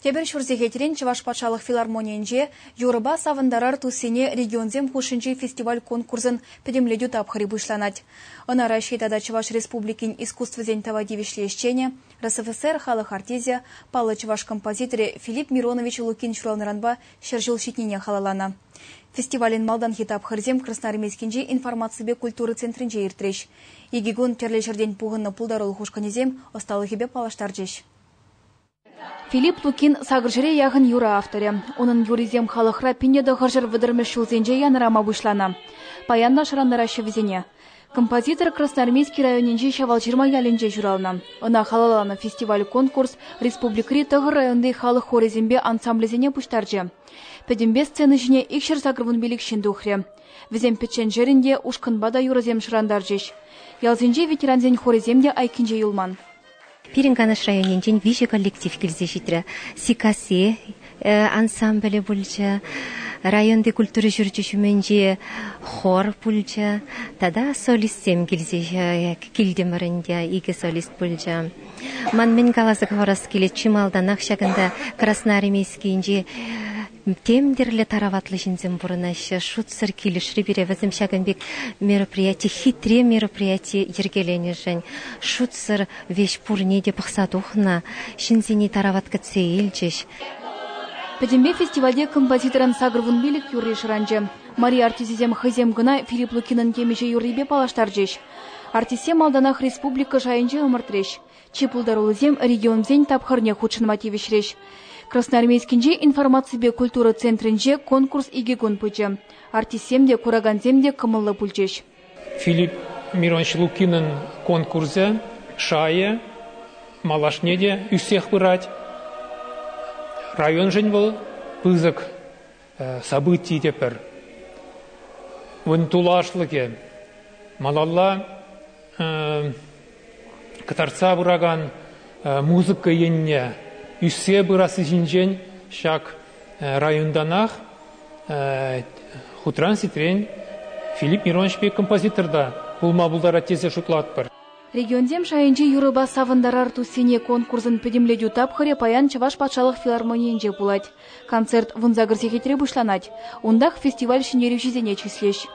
Тебір шурзегетерен Чуваш патшалық филармонияңже Юрыба савындарар тусене регионзем хушинчи фестиваль конкурсын педемледю тапхари бушланать. Она рассчитада Чуваш республикин искусствозень тавадивишлещене, РСФСР халық артезия, палы Чуваш композиторе Филипп Миронович Лукин шуралнаранба шержил щитнине халалана. Фестивален малдан хитап хырзем Красноармейскинже информации культуры центринже иртреш. Игигун терлежерден пуғынны пулдарыл хушканезем осталы хебе палаштарджеш. Филипп Лукин сагыржыре яғын юра авторы. Onun юризем халықра пинеда ғыржыр выдырмыш шулзенже янырама бұшлана. Паянна шыраннара шевізене. Композитор Красноармейский районенже шавал жирма ялінже журална. Она халалана фестиваль-конкурс республикри тығыр районды халық хорезембе ансамблезене пұштаржы. Пәдембе сцены жіне икшір загырвын белік шендухре. Візем петчен жерінде ушқынбада юрызем шырандаржыш. Ялзенже ветеранзен хореземде айкинже юлман. Пиринганыш районенжен вижи коллектив келзе житре. Сикаси ансамбле бульча, районды культуры жүрчүшүменже хор бульча, тада солистем келзе келдемірінде иге солист бульча. Мен каласы каварас келе чималдан ақшағында Красноармейскийинже темдерлі тараватлы жинзем бұрынашы шутсыр келішірі бере візім шағынбек мероприятие, хитре мероприятие ергелене жын. Шутсыр веш пурнеде бұқсадуқна жинзені тараватқа цейлчеш. Пәдембе фестивальде композиторын сагырвын белік юрри шыранжы. Мария артизизем хызем гына Филипп Лукинын кемеже юррибе палаштаржеш. Артисем алданах республика жайынжы ымыртреш. Чепулдарулызем регионзен тапхарне худшын мотивешреш. Красноармейскинже информации культуры центринже конкурс игегун пычы. Артисемде кураганземде кымыллы пульчеш. Филипп Миронович Лукинын конкурсе шае малашнеде үсех бырать. Район жень был пызык событий тепер. Вон тулашлыке малалла катарца бұраган музыка енне үссе бұрасы жинжен шак районданах хутран ситрен Филипп Миронович бек композиторда булма булдара тезе шутлат бар. Регионзем шайынчы Юрыба савындарар тусене конкурсын педемледю тапхыре паян Чуваш патшалық филармонияңже булать. Концерт вунзагырсе хетре бушланать. Ундах фестиваль шинерю жизене числеш.